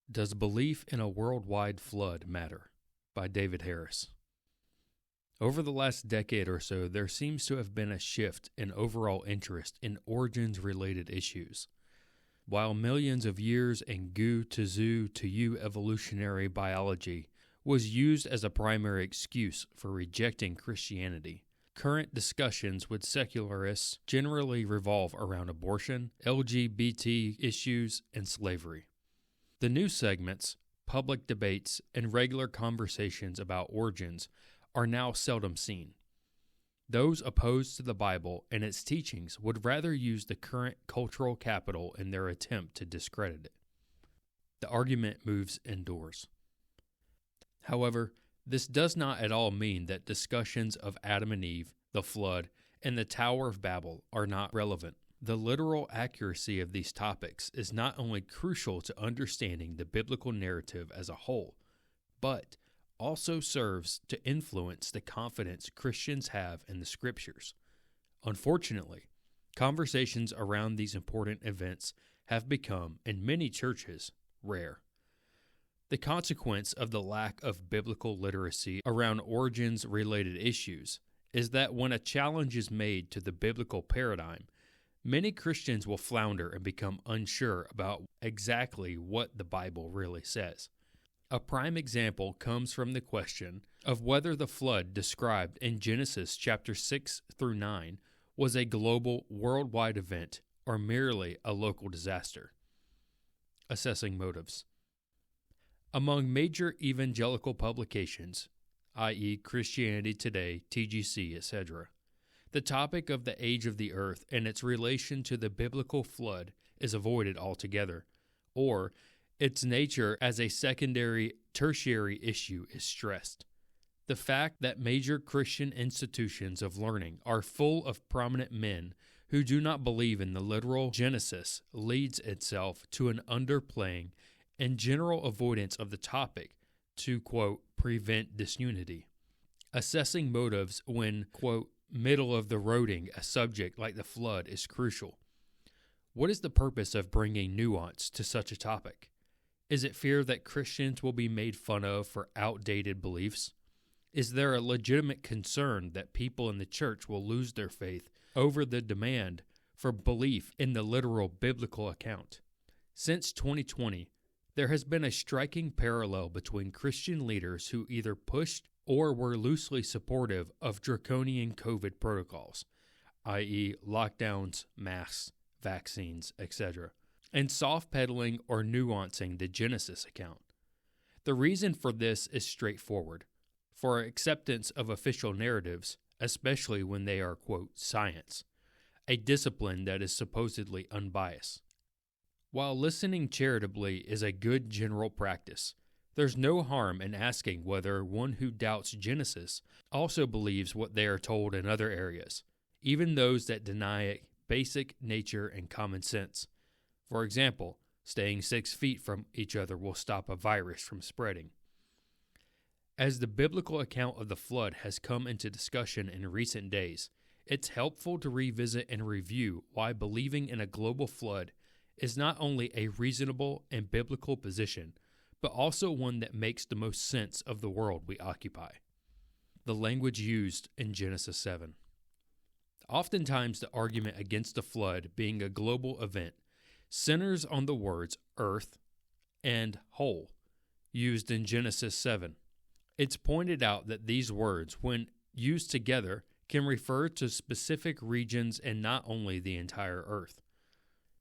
Does Belief in a Worldwide Flood Matter? By David Harris. Over the last decade or so, there seems to have been a shift in overall interest in origins-related issues. While millions of years in goo to zoo to you evolutionary biology was used as a primary excuse for rejecting Christianity, current discussions with secularists generally revolve around abortion, LGBT issues, and slavery. The new segments, public debates, and regular conversations about origins are now seldom seen. Those opposed to the Bible and its teachings would rather use the current cultural capital in their attempt to discredit it. The argument moves indoors. However, this does not at all mean that discussions of Adam and Eve, the flood, and the Tower of Babel are not relevant. The literal accuracy of these topics is not only crucial to understanding the biblical narrative as a whole, but also serves to influence the confidence Christians have in the Scriptures. Unfortunately, conversations around these important events have become, in many churches, rare. The consequence of the lack of biblical literacy around origins-related issues is that when a challenge is made to the biblical paradigm, many Christians will flounder and become unsure about exactly what the Bible really says. A prime example comes from the question of whether the flood described in Genesis chapter 6 through 9 was a global, worldwide event or merely a local disaster. Assessing motives. Among major evangelical publications, i.e. Christianity Today, TGC, etc., the topic of the age of the earth and its relation to the biblical flood is avoided altogether, or its nature as a secondary, tertiary issue is stressed. The fact that major Christian institutions of learning are full of prominent men who do not believe in the literal Genesis leads itself to an underplaying and general avoidance of the topic to, quote, prevent disunity. Assessing motives when, quote, middle of the roading a subject like the flood is crucial. What is the purpose of bringing nuance to such a topic? Is it fear that Christians will be made fun of for outdated beliefs? Is there a legitimate concern that people in the church will lose their faith over the demand for belief in the literal biblical account? Since 2020, there has been a striking parallel between Christian leaders who either pushed or were loosely supportive of draconian COVID protocols, i.e. lockdowns, masks, vaccines, etc., and soft-pedaling or nuancing the Genesis account. The reason for this is straightforward. For acceptance of official narratives, especially when they are, quote, science, a discipline that is supposedly unbiased. While listening charitably is a good general practice, there's no harm in asking whether one who doubts Genesis also believes what they are told in other areas, even those that deny basic nature and common sense. For example, staying 6 feet from each other will stop a virus from spreading. As the biblical account of the flood has come into discussion in recent days, it's helpful to revisit and review why believing in a global flood is not only a reasonable and biblical position, but also one that makes the most sense of the world we occupy. The language used in Genesis 7. Oftentimes, the argument against the flood being a global event centers on the words earth and whole, used in Genesis 7. It's pointed out that these words, when used together, can refer to specific regions and not only the entire earth.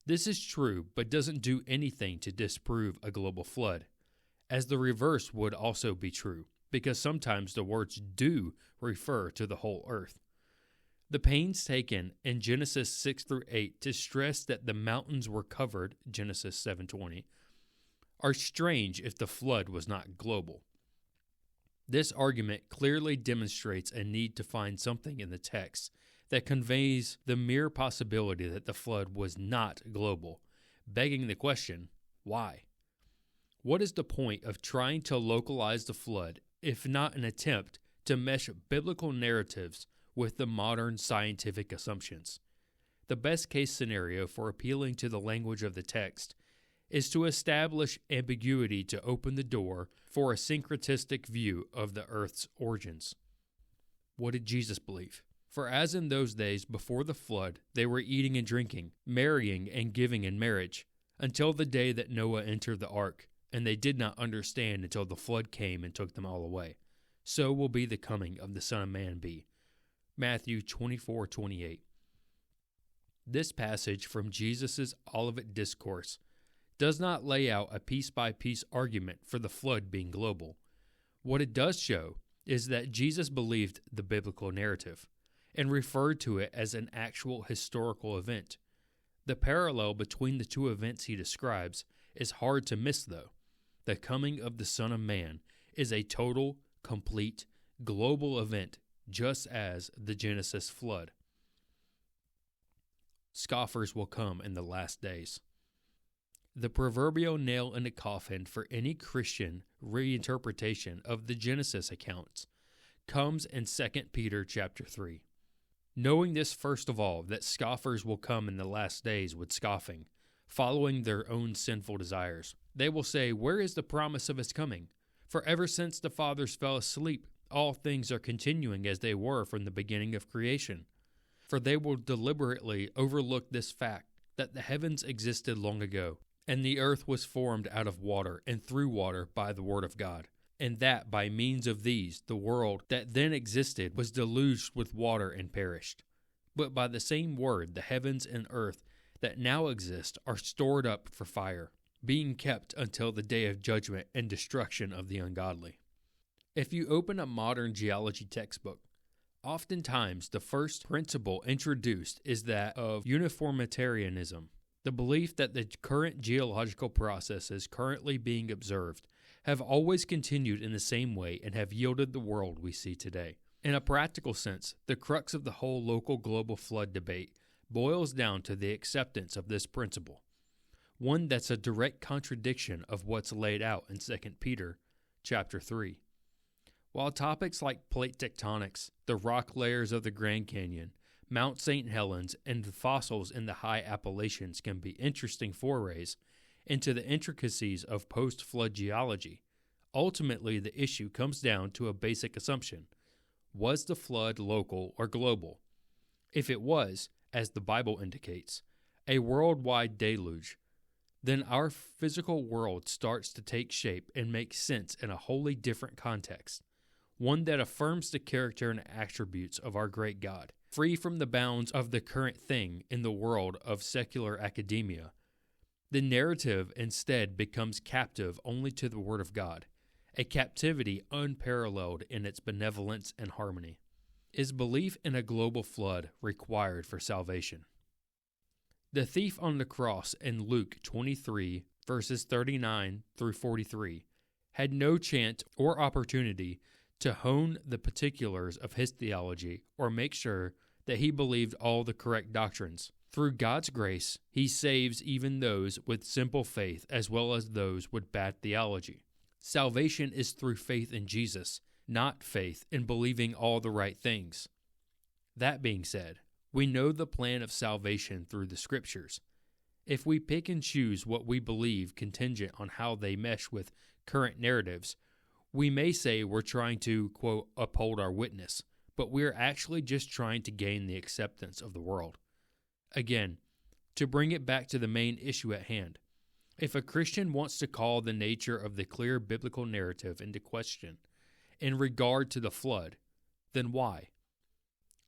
This is true, but doesn't do anything to disprove a global flood, as the reverse would also be true, because sometimes the words do refer to the whole earth. The pains taken in Genesis 6 through 8 to stress that the mountains were covered, Genesis 7:20, are strange if the flood was not global. This argument clearly demonstrates a need to find something in the text that conveys the mere possibility that the flood was not global, begging the question, why? What is the point of trying to localize the flood if not an attempt to mesh biblical narratives with the modern scientific assumptions? The best case scenario for appealing to the language of the text is to establish ambiguity to open the door for a syncretistic view of the earth's origins. What did Jesus believe? For as in those days before the flood, they were eating and drinking, marrying and giving in marriage, until the day that Noah entered the ark, and they did not understand until the flood came and took them all away. So will be the coming of the Son of Man be. Matthew 24:28. This passage from Jesus' Olivet Discourse does not lay out a piece-by-piece argument for the flood being global. What it does show is that Jesus believed the biblical narrative and referred to it as an actual historical event. The parallel between the two events he describes is hard to miss, though. The coming of the Son of Man is a total, complete, global event, just as the Genesis flood. Scoffers will come in the last days. The proverbial nail in the coffin for any Christian reinterpretation of the Genesis accounts comes in 2 Peter chapter 3. Knowing this first of all, that scoffers will come in the last days with scoffing, following their own sinful desires. They will say, "Where is the promise of his coming? For ever since the fathers fell asleep, all things are continuing as they were from the beginning of creation." For they will deliberately overlook this fact, that the heavens existed long ago, and the earth was formed out of water and through water by the word of God, and that by means of these the world that then existed was deluged with water and perished. But by the same word the heavens and earth that now exist are stored up for fire, being kept until the day of judgment and destruction of the ungodly. If you open a modern geology textbook, oftentimes the first principle introduced is that of uniformitarianism, the belief that the current geological processes currently being observed have always continued in the same way and have yielded the world we see today. In a practical sense, the crux of the whole local global flood debate boils down to the acceptance of this principle, one that's a direct contradiction of what's laid out in 2 Peter chapter 3. While topics like plate tectonics, the rock layers of the Grand Canyon, Mount St. Helens, and the fossils in the high Appalachians can be interesting forays into the intricacies of post-flood geology, ultimately the issue comes down to a basic assumption. Was the flood local or global? If it was, as the Bible indicates, a worldwide deluge, then our physical world starts to take shape and make sense in a wholly different context, one that affirms the character and attributes of our great God, free from the bounds of the current thing in the world of secular academia. The narrative instead becomes captive only to the Word of God, a captivity unparalleled in its benevolence and harmony. Is belief in a global flood required for salvation? The thief on the cross in Luke 23, verses 39 through 43, had no chance or opportunity to hone the particulars of his theology or make sure that he believed all the correct doctrines. Through God's grace, he saves even those with simple faith as well as those with bad theology. Salvation is through faith in Jesus, not faith in believing all the right things. That being said, we know the plan of salvation through the Scriptures. If we pick and choose what we believe contingent on how they mesh with current narratives, we may say we're trying to, quote, uphold our witness, but we're actually just trying to gain the acceptance of the world. Again, to bring it back to the main issue at hand, if a Christian wants to call the nature of the clear biblical narrative into question in regard to the flood, then why?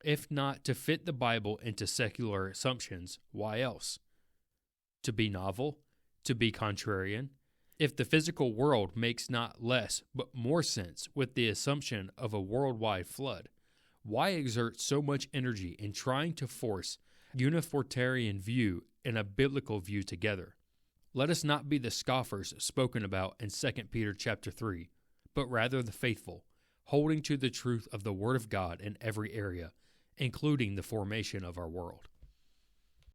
If not to fit the Bible into secular assumptions, why else? To be novel? To be contrarian? If the physical world makes not less but more sense with the assumption of a worldwide flood, why exert so much energy in trying to force uniformitarian view and a biblical view together? Let us not be the scoffers spoken about in 2 Peter chapter 3, but rather the faithful, holding to the truth of the Word of God in every area, including the formation of our world.